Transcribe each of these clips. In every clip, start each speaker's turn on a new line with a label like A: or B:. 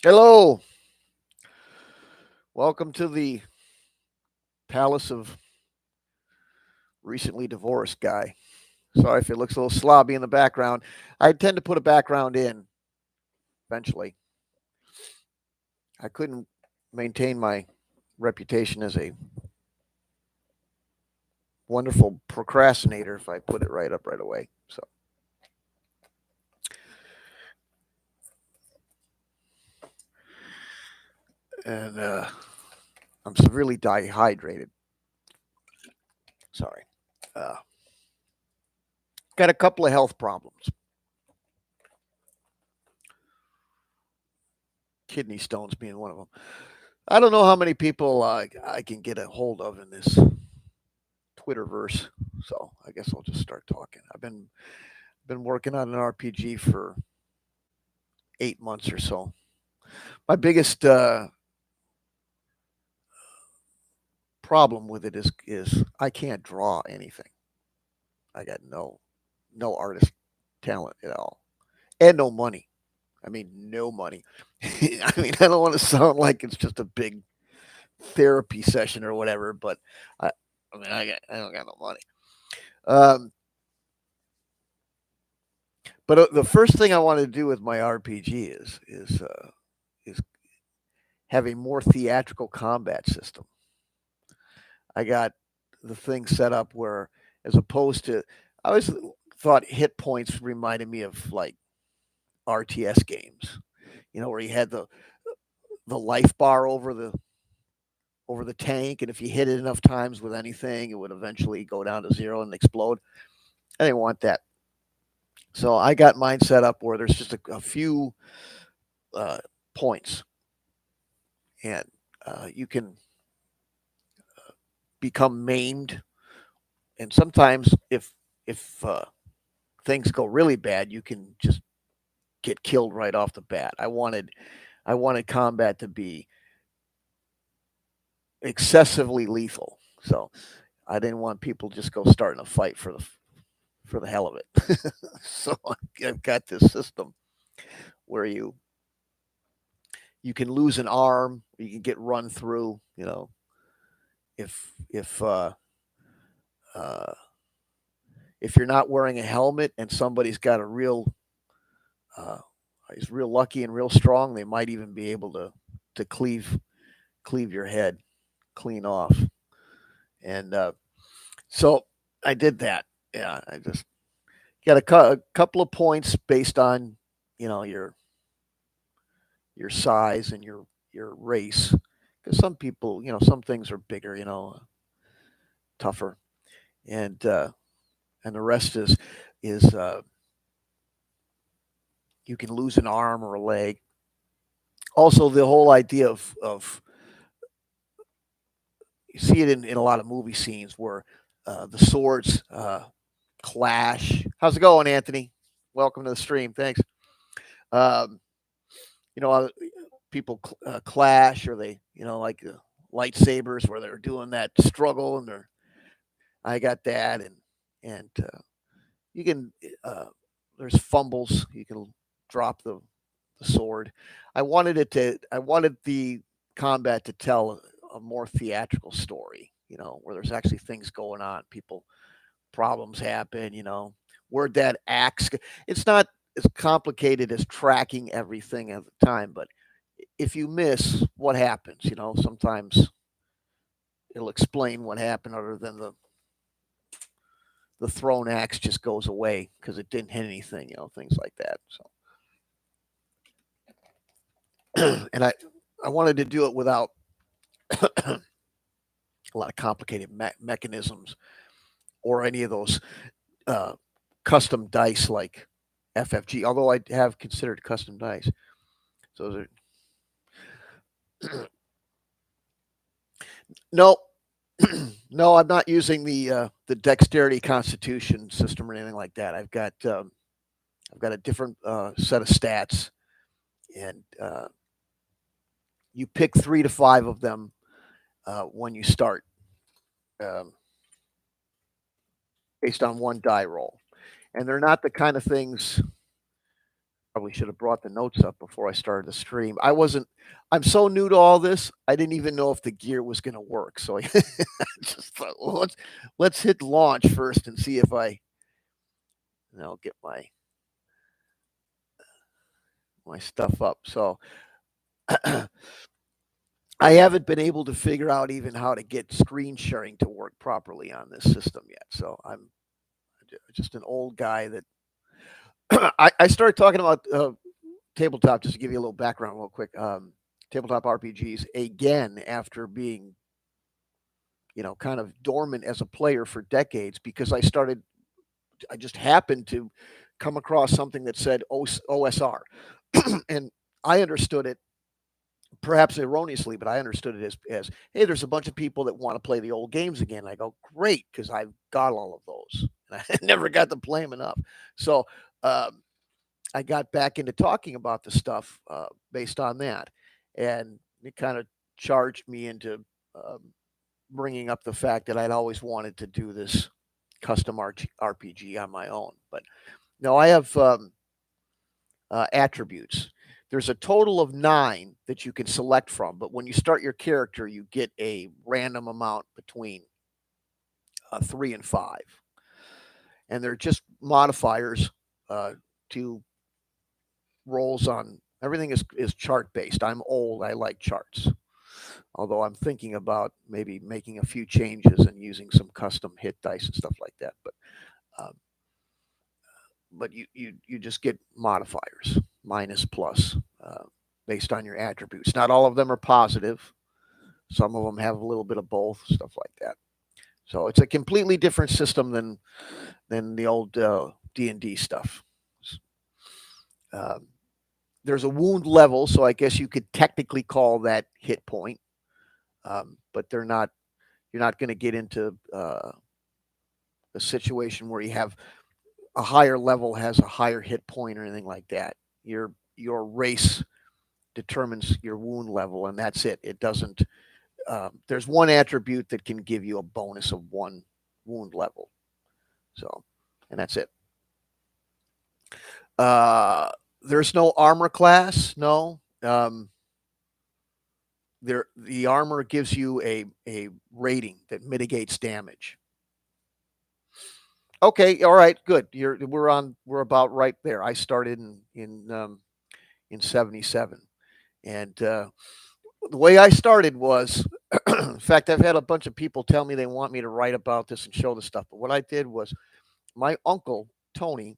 A: Hello, welcome to the palace of recently divorced guy. Sorry if it looks a little slobby in the background. I tend to put a background in eventually. I couldn't maintain my reputation as a wonderful procrastinator if I put it right up right away. So, and I'm severely dehydrated. Sorry. Uh, got a couple of health problems. Kidney stones being one of them. I don't know how many people I can get a hold of in this Twitterverse. So I guess I'll just start talking. I've been working on an RPG for 8 months or so. My biggest problem with it is I can't draw anything. I got no artist talent at all, and no money. I mean, no money. I mean, I don't want to sound like it's just a big therapy session or whatever, but I, I don't got no money. Um, but the first thing I want to do with my RPG is have a more theatrical combat system. I got the thing set up where, as opposed to, I always thought hit points reminded me of like RTS games, where you had the life bar over the tank, and if you hit it enough times with anything, it would eventually go down to zero and explode. I didn't want that, so I got mine set up where there's just a few uh, points, and you can become maimed, and sometimes if things go really bad, you can just get killed right off the bat. I wanted combat to be excessively lethal. So I didn't want people just go starting a fight for the hell of it. So I've got this system where you can lose an arm, you can get run through. If uh, if you're not wearing a helmet and somebody's got a uh, is real lucky and real strong, they might even be able to cleave your head clean off. And so I did that. Yeah, I just got a couple of points based on your size and your race. Because some people, some things are bigger, tougher, and and the rest is you can lose an arm or a leg. Also, the whole idea of you see it in a lot of movie scenes where the swords clash. How's it going, Anthony? Welcome to the stream. Thanks. Um, you know, uh, people clash, or they, like lightsabers, where they're doing that struggle, and they're. I got that, and you can. There's fumbles. You can drop the sword. I wanted the combat to tell a more theatrical story. Where there's actually things going on. People problems happen. Where'd that axe? It's not as complicated as tracking everything at the time, but if you miss, what happens? Sometimes it'll explain what happened, other than the thrown axe just goes away because it didn't hit anything. Things like that. So, and I wanted to do it without a lot of complicated mechanisms or any of those uh, custom dice like FFG. Although I have considered custom dice, so those are no. No, I'm not using the dexterity constitution system or anything like that. I've got a different set of stats, and you pick 3 to 5 of them when you start, um, based on one die roll, and they're not the kind of things Probably should have brought the notes up before I started the stream. I'm so new to all this. I didn't even know if the gear was going to work. So I just thought, well, let's hit launch first and see if I'll get my stuff up. So I haven't been able to figure out even how to get screen sharing to work properly on this system yet. So I'm just an old guy that I started talking about tabletop, just to give you a little background real quick. Tabletop RPGs again after being, kind of dormant as a player for decades because I just happened to come across something that said OSR. And I understood it perhaps erroneously, but I understood it as hey, there's a bunch of people that want to play the old games again. I go, great, because I've got all of those. And I never got to play them enough. So I got back into talking about the stuff based on that. And it kind of charged me into bringing up the fact that I'd always wanted to do this custom RPG on my own. But no, I have attributes. There's a total of 9 that you can select from, but when you start your character, you get a random amount between 3 and 5. And they're just modifiers to rolls on everything is chart based. I'm old. I like charts. Although I'm thinking about maybe making a few changes and using some custom hit dice and stuff like that. Um, but you just get modifiers, minus, plus, based on your attributes. Not all of them are positive. Some of them have a little bit of both, stuff like that. So it's a completely different system than the old D&D stuff. Um, there's a wound level, so I guess you could technically call that hit point, but they're not. You're not going to get into a situation where you have a higher level has a higher hit point or anything like that. Your race determines your wound level, and that's it. It doesn't. There's one attribute that can give you a bonus of 1 wound level. So, and that's it. There's no armor class. No. The armor gives you a rating that mitigates damage. Okay, all right, good. We're about right there. I started in 77, and the way I started was, in fact, I've had a bunch of people tell me they want me to write about this and show the stuff. But what I did was, my uncle Tony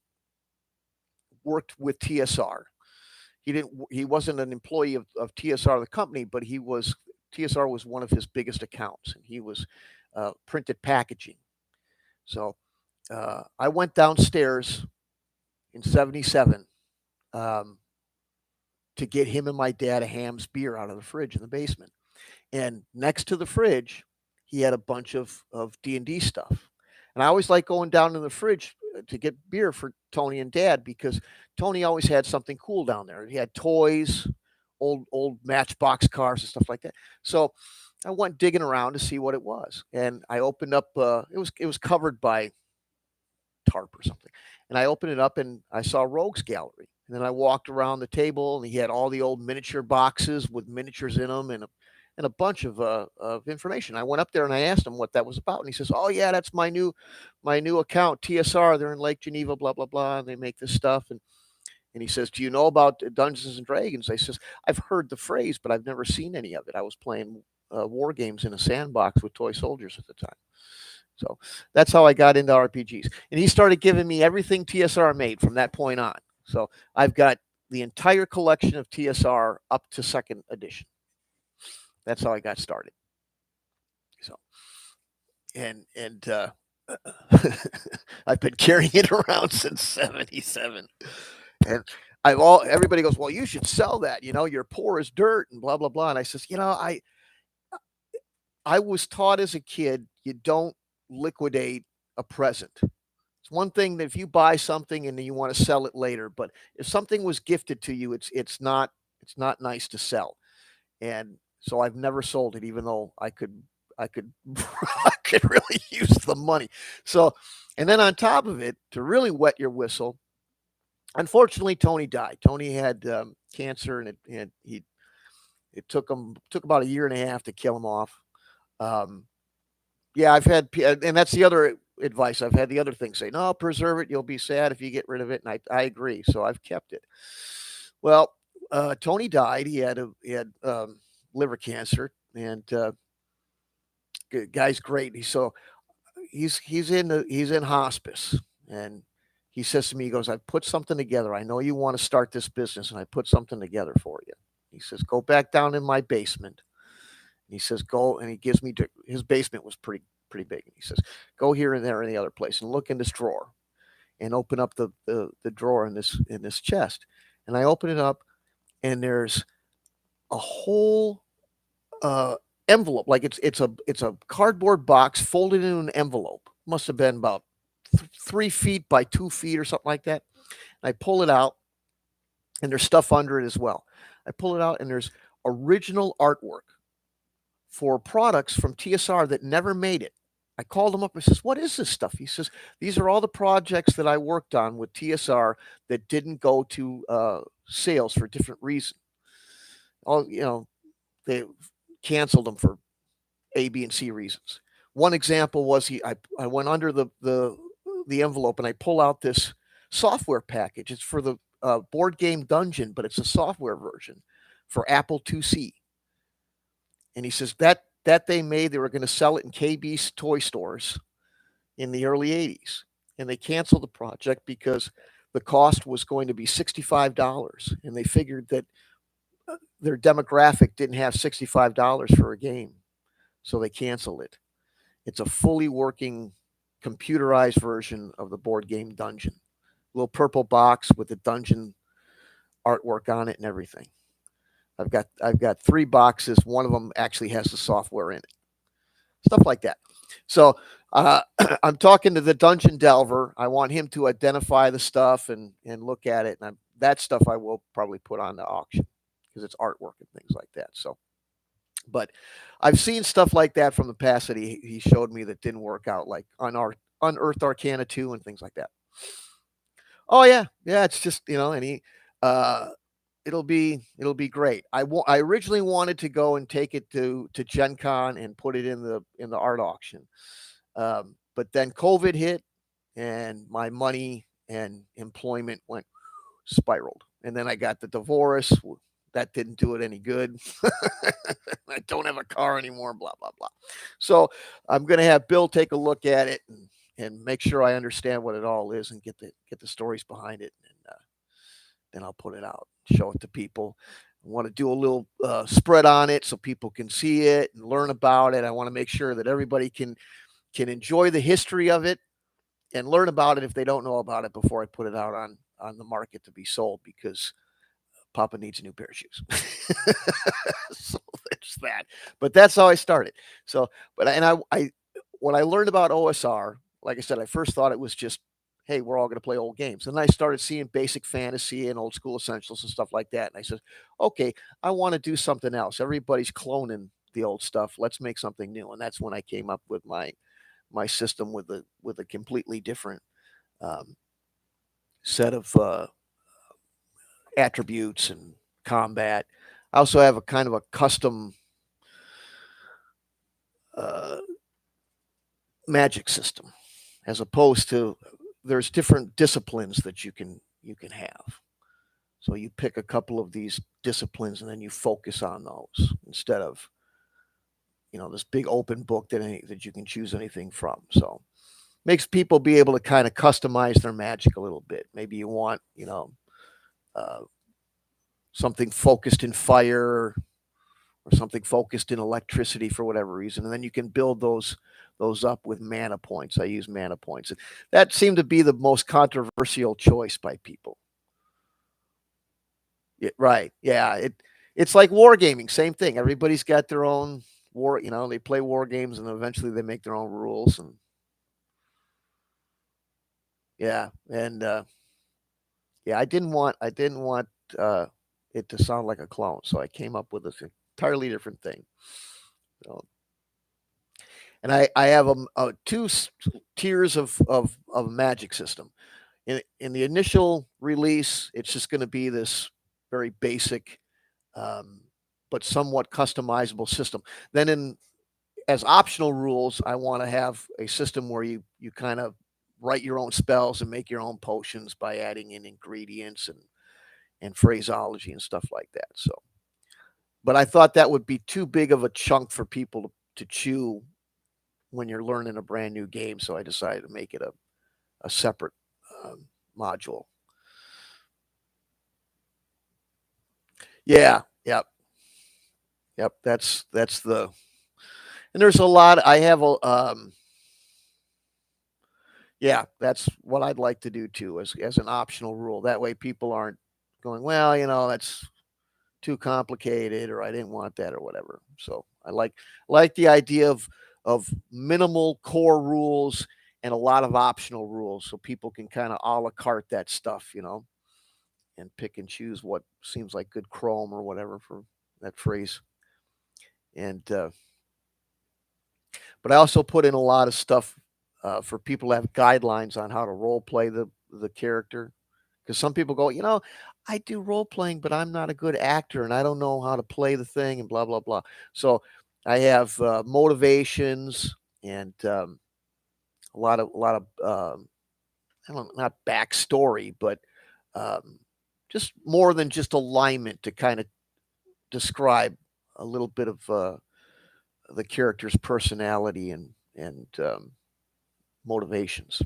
A: worked with TSR. He wasn't an employee of TSR, the company, but TSR was one of his biggest accounts, and he was printed packaging. So I went downstairs in 77 to get him and my dad a Hamm's beer out of the fridge in the basement. And next to the fridge, he had a bunch of D&D stuff. And I always like going down in the fridge to get beer for Tony and Dad because Tony always had something cool down there. He had toys, old Matchbox cars and stuff like that. So I went digging around to see what it was, and I opened up. It was covered by tarp or something, and I opened it up and I saw Rogues Gallery. And then I walked around the table, and he had all the old miniature boxes with miniatures in them, and a bunch of information. I went up there and I asked him what that was about, and he says, "Oh yeah, that's my new account, TSR. They're in Lake Geneva, blah blah blah, and they make this stuff." And he says, "Do you know about Dungeons and Dragons?" I says, "I've heard the phrase, but I've never seen any of it. I was playing war games in a sandbox with toy soldiers at the time." So that's how I got into RPGs. And he started giving me everything TSR made from that point on. So I've got the entire collection of TSR up to 2nd edition. That's how I got started. So, and I've been carrying it around since 77. And everybody goes, "Well, you should sell that. You're poor as dirt and blah blah blah." And I says, I was taught as a kid, you don't liquidate a present. It's one thing that if you buy something and then you want to sell it later, but if something was gifted to you, it's not nice to sell. And so I've never sold it, even though I could I could really use the money. So, and then on top of it, to really wet your whistle, Unfortunately, Tony died. Tony had cancer, and it took about a year and a half to kill him off. Um, yeah, and that's the other advice. I've had the other thing say, no, preserve it. You'll be sad if you get rid of it, and I agree. So I've kept it. Well, Tony died. He had liver cancer, and guy's great. He's in hospice, and he says to me, he goes, "I put something together. I know you want to start this business, and I put something together for you." He says, "Go back down in my basement." And he says, "Go," and he gives me his basement was pretty big. And he says, "Go here and there and the other place, and look in this drawer, and open up the drawer in this chest." And I open it up, and there's a whole uh, envelope, like it's a cardboard box folded in an envelope. Must have been about 3 feet by 2 feet or something like that. And I pull it out, and there's stuff under it as well. I pull it out, and there's original artwork for products from TSR that never made it. I called him up and says, "What is this stuff?" He says, "These are all the projects that I worked on with TSR that didn't go to sales for different reasons. All they canceled them for A, B, and C reasons." One example was I went under the envelope, and I pull out this software package. It's for the board game Dungeon, but it's a software version for Apple IIc. And he says that they made, they were going to sell it in KB's toy stores in the early '80s, and they canceled the project because the cost was going to be $65, and they figured that their demographic didn't have $65 for a game, so they canceled it. It's a fully working computerized version of the board game Dungeon. Little purple box with the dungeon artwork on it and everything. I've got 3 boxes. One of them actually has the software in it. Stuff like that. So I'm talking to the dungeon delver. I want him to identify the stuff and look at it. And that stuff I will probably put on the auction because it's artwork and things like that. So, but I've seen stuff like that from the past that he showed me that didn't work out, like on our Unearthed Arcana 2 and things like that. Oh yeah, yeah. It's just and uh, it'll be great. I originally wanted to go and take it to Gen Con and put it in the art auction, but then COVID hit, and my money and employment went spiraled, and then I got the divorce. That didn't do it any good. I don't have a car anymore. Blah blah blah. So I'm going to have Bill take a look at it and make sure I understand what it all is and get the stories behind it, and then I'll put it out, show it to people. I want to do a little spread on it so people can see it and learn about it. I want to make sure that everybody can enjoy the history of it and learn about it if they don't know about it before I put it out on the market to be sold, because Papa needs a new pair of shoes. So there's that. But that's how I started. So, but I when I learned about OSR, like I said, I first thought it was just, hey, we're all going to play old games. And I started seeing basic fantasy and old school essentials and stuff like that. And I said, okay, I want to do something else. Everybody's cloning the old stuff. Let's make something new. And that's when I came up with my system with a completely different um, set of attributes and combat. I also have a kind of a custom uh, magic system, as opposed to, there's different disciplines that you can have. So you pick a couple of these disciplines and then you focus on those instead of this big open book that you can choose anything from. So makes people be able to kind of customize their magic a little bit. Maybe you want uh, something focused in fire or something focused in electricity for whatever reason, and then you can build those up with mana points. I use mana points. That seemed to be the most controversial choice by people. Right? Yeah. It's like wargaming. Same thing. Everybody's got their own war. They play war games, and eventually they make their own rules. And yeah, and yeah, I didn't want uh, it to sound like a clone, so I came up with this entirely different thing. So, and I have two tiers of magic system. in the initial release, it's just going to be this very basic, um, but somewhat customizable system. Then in as optional rules, I want to have a system where you kind of write your own spells and make your own potions by adding in ingredients and phraseology and stuff like that. So, but I thought that would be too big of a chunk for people to chew when you're learning a brand new game. So I decided to make it a separate module. Yeah, yep, yep. That's the and there's a lot. I have a yeah, that's what I'd like to do too, as an optional rule. That way, people aren't going, well, that's too complicated, or I didn't want that, or whatever. So I like the idea of minimal core rules and a lot of optional rules, so people can kind of a la carte that stuff, and pick and choose what seems like good Chrome or whatever for that phrase. And but I also put in a lot of stuff for people to have guidelines on how to role play the character. Because some people go, I do role playing, but I'm not a good actor and I don't know how to play the thing and blah blah blah. So I have motivations and a lot of I don't not backstory, but um, just more than just alignment to kind of describe a little bit of the character's personality and motivations.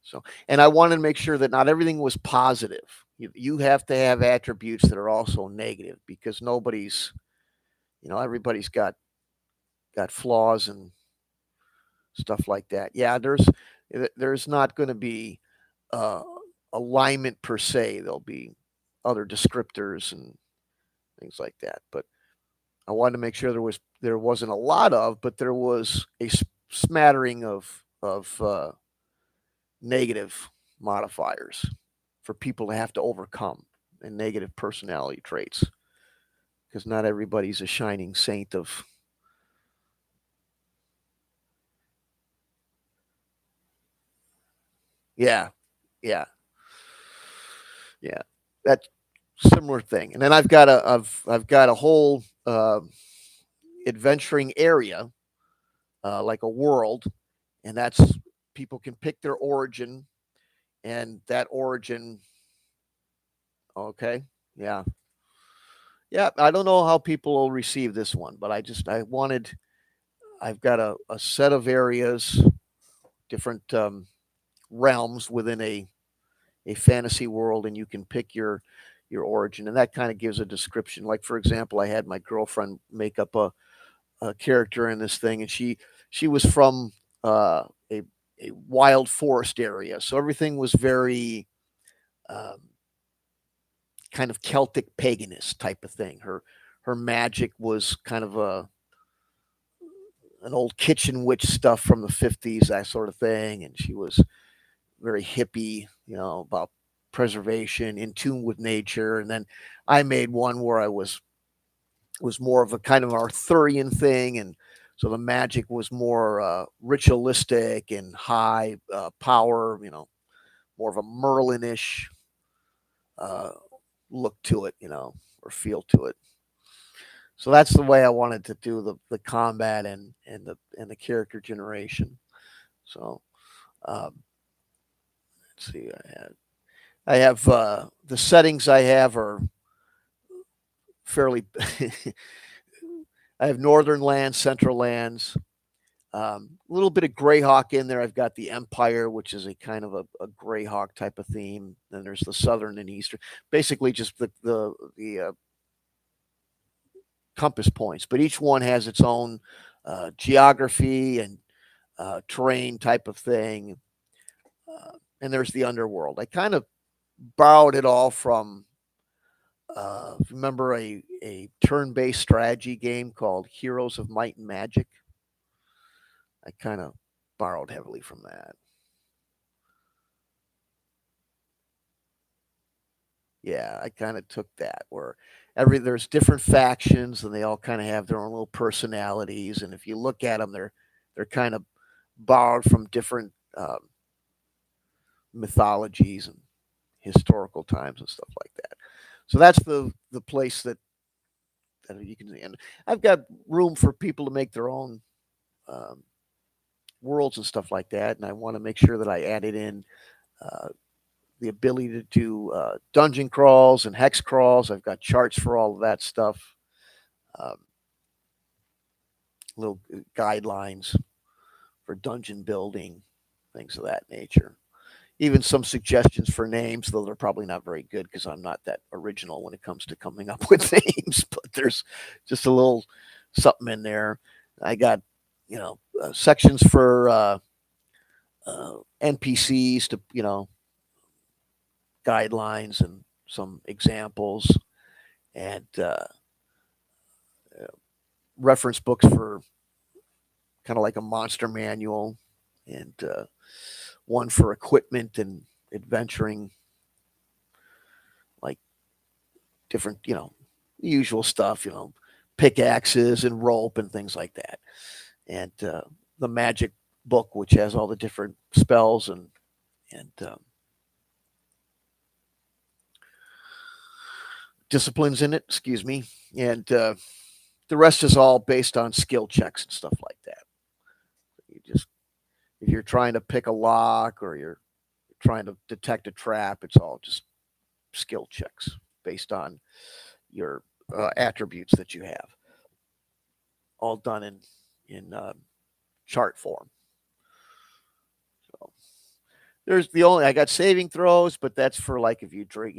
A: So, and I wanted to make sure that not everything was positive. You have to have attributes that are also negative because everybody's got flaws and stuff like that. Yeah, there's not going to be uh, alignment per se. There'll be other descriptors and things like that. But I wanted to make sure there wasn't a lot of, but there was a smattering of negative modifiers for people to have to overcome and negative personality traits because not everybody's a shining saint of yeah, yeah, yeah, that similar thing. And then I've got a whole adventuring area like a world, and that's people can pick their origin, and that origin. Okay, yeah, yeah. I don't know how people will receive this one, but I wanted. I've got a set of areas, different realms within a fantasy world, and you can pick your origin, and that kind of gives a description. Like for example, I had my girlfriend make up a character in this thing, and she was from a wild forest area, so everything was very um, kind of Celtic paganist type of thing. Her magic was kind of an old kitchen witch stuff from the 50s, that sort of thing, and she was very hippie, about preservation, in tune with nature. And then I made one where I was more of a kind of Arthurian thing, and so the magic was more ritualistic and high power, more of a Merlinish uh, look to it, or feel to it. So that's the way I wanted to do the combat and the character generation. So let's see, I have the settings I have are fairly. I have northern lands, central lands, a little bit of Greyhawk in there. I've got the Empire, which is a kind of a Greyhawk type of theme. Then there's the southern and eastern, basically just the compass points. But each one has its own geography and terrain type of thing. And there's the underworld. I kind of borrowed it all from. Remember a turn-based strategy game called Heroes of Might and Magic? I kind of borrowed heavily from that. Yeah, I kind of took that where there's different factions and they all kind of have their own little personalities, and if you look at them, they're kind of borrowed from different mythologies and historical times and stuff like that. So that's the place that you can. And I've got room for people to make their own um, worlds and stuff like that, and I want to make sure that I added in uh, the ability to do dungeon crawls and hex crawls. I've got charts for all of that stuff, um, little guidelines for dungeon building, things of that nature. Even some suggestions for names, though they're probably not very good because I'm not that original when it comes to coming up with names. But there's just a little something in there. I got, sections for NPCs to, guidelines and some examples, and reference books for kind of like a monster manual, and one for equipment and adventuring, like different, usual stuff, pickaxes and rope and things like that. And the magic book, which has all the different spells and disciplines in it. Excuse me. And the rest is all based on skill checks and stuff like that. You just if you're trying to pick a lock or you're trying to detect a trap, it's all just skill checks based on your attributes that you have, all done in chart form. So there's the only I got saving throws, but that's for like if you drink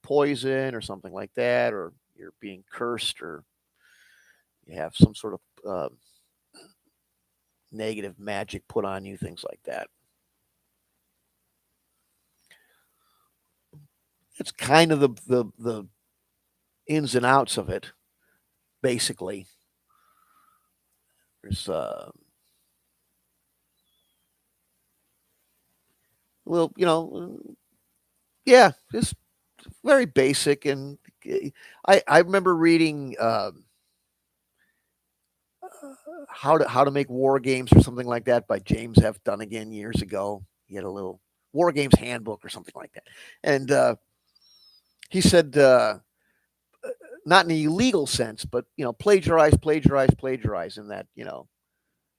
A: poison or something like that, or you're being cursed, or you have some sort of negative magic put on you, things like that. It's kind of the ins and outs of it, basically. There's well, yeah, just very basic. And I remember reading how to make war games or something like that by James F. Dunnigan years ago. He had a little war games handbook or something like that, and he said not in a legal sense, but plagiarize, plagiarize, plagiarize, in that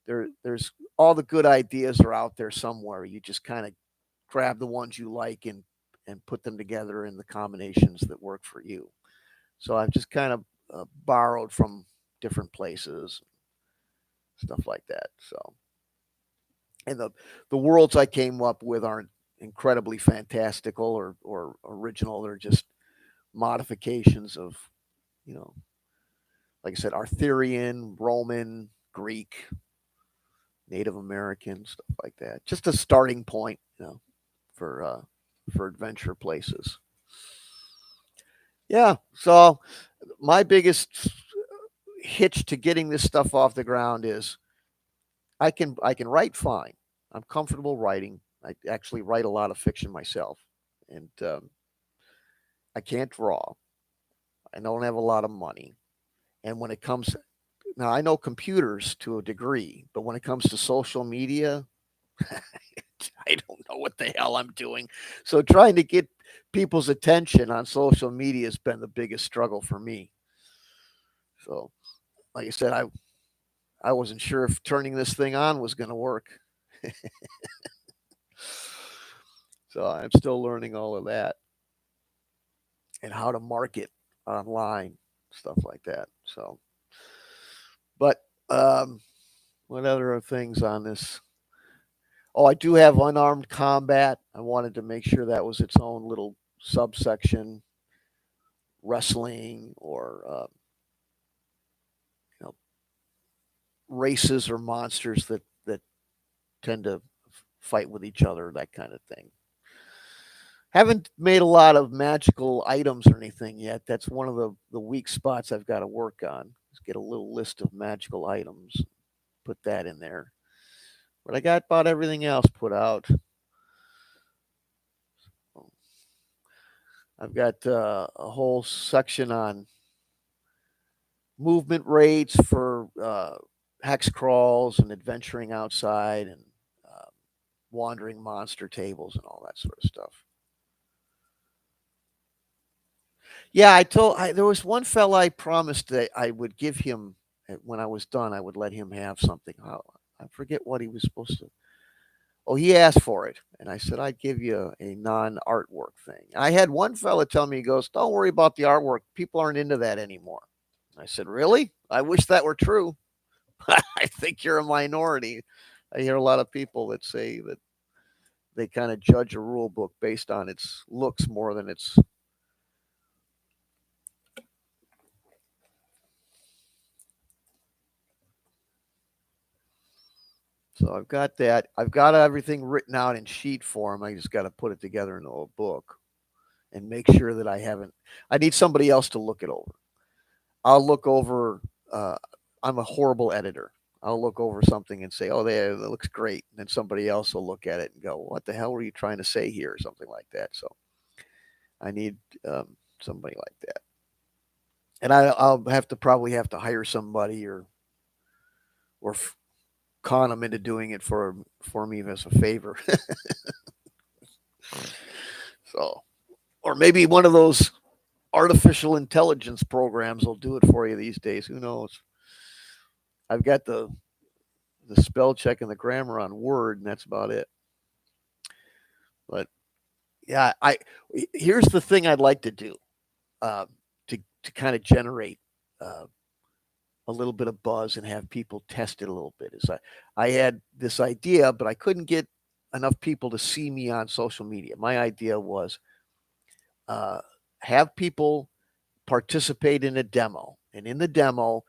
A: there's all the good ideas are out there somewhere. You just kind of grab the ones you like and put them together in the combinations that work for you. So I've just kind of borrowed from different places, stuff like that. So, and the worlds I came up with aren't incredibly fantastical or original. They're just modifications of, you know, like I said, Arthurian, Roman, Greek, Native American, stuff like that. Just a starting point, for adventure places. Yeah. So my biggest hitch to getting this stuff off the ground is I can write fine. I'm comfortable writing. I actually write a lot of fiction myself, and I can't draw. I don't have a lot of money, and when it comes now, I know computers to a degree, but when it comes to social media, I don't know what the hell I'm doing. So trying to get people's attention on social media has been the biggest struggle for me. So, like I said, I wasn't sure if turning this thing on was going to work. So I'm still learning all of that and how to market online, stuff like that. So, but what other things on this? Oh, I do have unarmed combat. I wanted to make sure that was its own little subsection, wrestling or you know races or monsters that tend to fight with each other, that kind of thing. Haven't made a lot of magical items or anything yet. That's one of the weak spots I've got to work on. Is get a little list of magical items, put that in there. But I got about everything else put out. I've got a whole section on movement rates for hex crawls and adventuring outside, and wandering monster tables and all that sort of stuff. Yeah, there was one fella I promised that I would give him when I was done. I would let him have something. I forget what he was supposed to. Oh, he asked for it, and I said I'd give you a non-artwork thing. I had one fella tell me, he goes, "Don't worry about the artwork. People aren't into that anymore." I said, "Really? I wish that were true." I think you're a minority. I hear a lot of people that say that they kind of judge a rule book based on its looks more than its. So I've got that. I've got everything written out in sheet form. I just got to put it together into a book and make sure that I haven't. I need somebody else to look it over. I'll look over. Uh, I'm a horrible editor. I'll look over something and say, "Oh, there, that looks great," and then somebody else will look at it and go, "What the hell were you trying to say here?" or something like that. So I need somebody like that, and I'll have to probably have to hire somebody or con them into doing it for me as a favor. So, or maybe one of those artificial intelligence programs will do it for you these days. Who knows? I've got the spell check and the grammar on Word, and that's about it. But yeah, I here's the thing I'd like to do uh, to kind of generate uh, a little bit of buzz and have people test it a little bit. Is I had this idea, but I couldn't get enough people to see me on social media. My idea was uh, have people participate in a demo, and in the demo,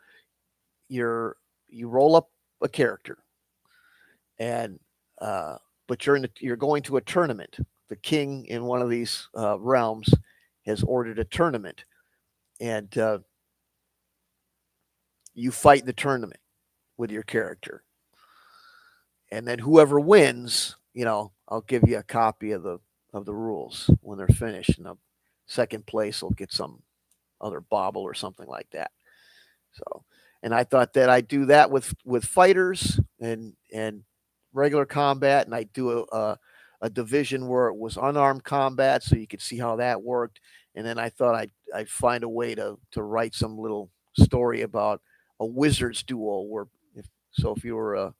A: you're you roll up a character, and but you're going to a tournament. The king in one of these realms has ordered a tournament, and you fight in the tournament with your character, and then whoever wins, I'll give you a copy of the rules when they're finished, and the second place will get some other bauble or something like that. So, and I thought that I'd do that with fighters and regular combat, and I'd do a division where it was unarmed combat, so you could see how that worked. And then I thought I'd find a way to write some little story about a wizards duel where if you were a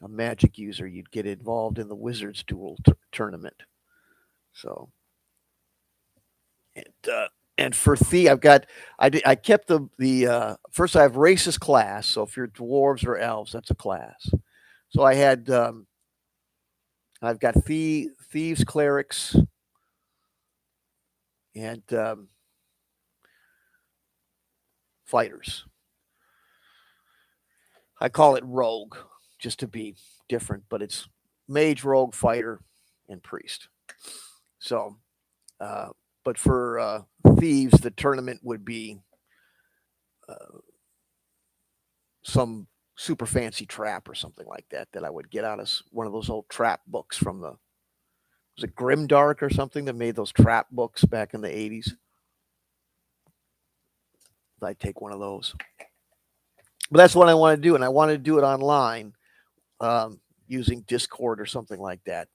A: magic user, you'd get involved in the wizards duel tournament. So and and for I kept the first I have racist class. So if you're dwarves or elves, that's a class. So I've got thieves, clerics, and fighters. I call it rogue just to be different, but it's mage, rogue, fighter, and priest. So, uh, but for thieves, the tournament would be uh, some super fancy trap or something like that I would get out of one of those old trap books from the was it Grimdark or something that made those trap books back in the 80s. I'd take one of those. But that's what I want to do, and I want to do it online using Discord or something like that.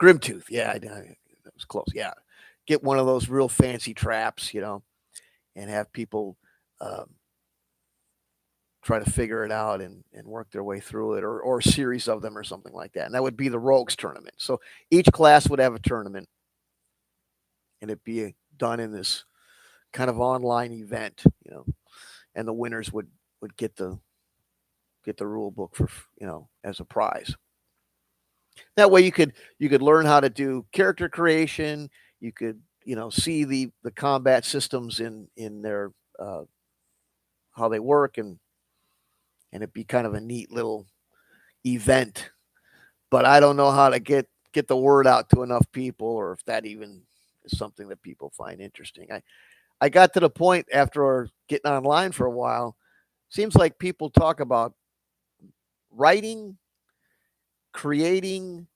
A: Grimtooth, yeah, that was close. Yeah, get one of those real fancy traps, and have people um, try to figure it out and work their way through it, or a series of them or something like that. And that would be the Rogues tournament. So each class would have a tournament, and it'd be done in this kind of online event, and the winners would get the rule book for as a prize. That way you could learn how to do character creation. You could see the combat systems in their how they work, and it'd be kind of a neat little event. But I don't know how to get the word out to enough people, or if that even is something that people find interesting. I got to the point after getting online for a while. Seems like people talk about writing, creating,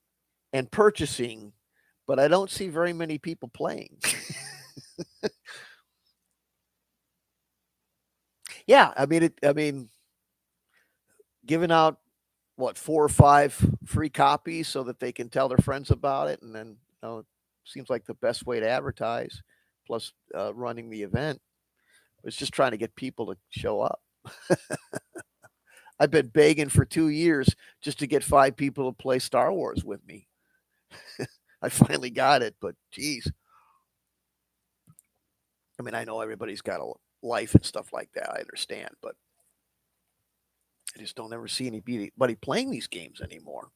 A: and purchasing, but I don't see very many people playing. Yeah, I mean giving out what, 4 or 5 free copies so that they can tell their friends about it, and then it seems like the best way to advertise. Plus, running the event was just trying to get people to show up. I've been begging for 2 years just to get 5 people to play Star Wars with me. I finally got it, but geez, I mean, I know everybody's got a life and stuff like that. I understand, but I just don't ever see anybody playing these games anymore.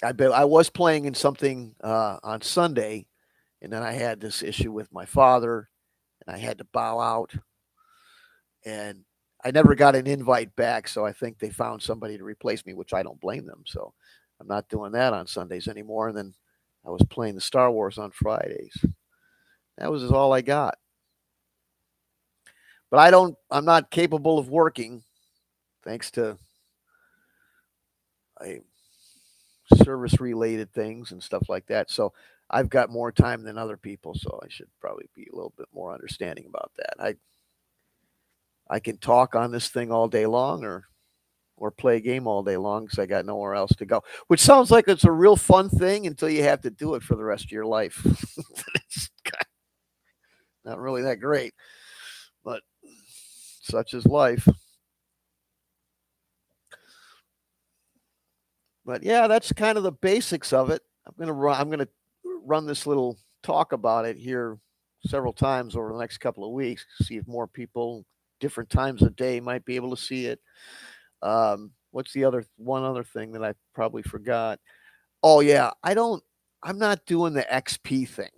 A: I was playing in something on Sunday, and then I had this issue with my father, and I had to bow out, and I never got an invite back. So I think they found somebody to replace me, which I don't blame them. So I'm not doing that on Sundays anymore. And then I was playing the Star Wars on Fridays. That was all I got. But I'm not capable of working thanks to service related things and stuff like that. So I've got more time than other people. So I should probably be a little bit more understanding about that. I can talk on this thing all day long or play a game all day long because I got nowhere else to go. Which sounds like it's a real fun thing until you have to do it for the rest of your life. It's not really that great, but such is life. But yeah, that's kind of the basics of it. I'm gonna run this little talk about it here several times over the next couple of weeks. See if more people, different times of day, might be able to see it. What's the one other thing that I probably forgot? Oh yeah, I'm not doing the XP thing.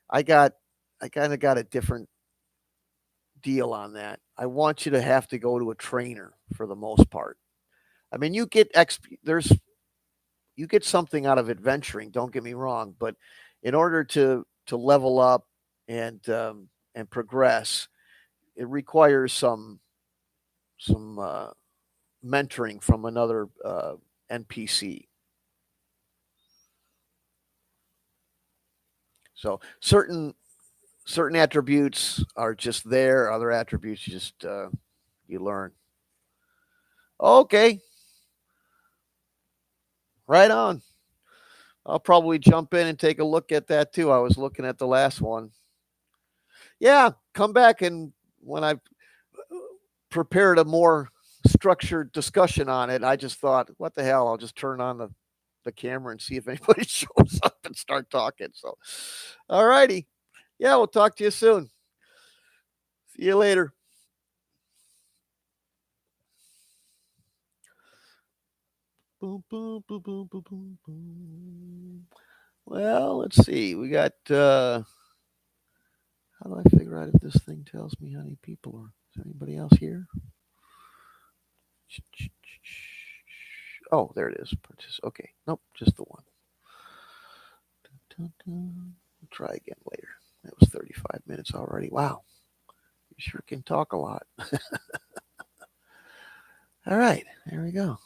A: I got I kind of got a different deal on that. I want you to have to go to a trainer for the most part. I mean, you get XP. You get something out of adventuring. Don't get me wrong, but in order to level up and progress, it requires some mentoring from another NPC. So certain attributes are just there. Other attributes you learn. Okay, right on. I'll probably jump in and take a look at that too. I was looking at the last one. Yeah, come back and when I've prepared a more structured discussion on it, I just thought, what the hell? I'll just turn on the camera and see if anybody shows up and start talking. So, all righty. Yeah, we'll talk to you soon. See you later. Boom, boom, boom, boom, boom, boom, boom. Well, let's see. We got how do I figure out if this thing tells me how many people are? Is there anybody else here? Oh, there it is. Purchase. Okay. Nope, just the one. We'll try again later. That was 35 minutes already. Wow. You sure can talk a lot. All right. There we go.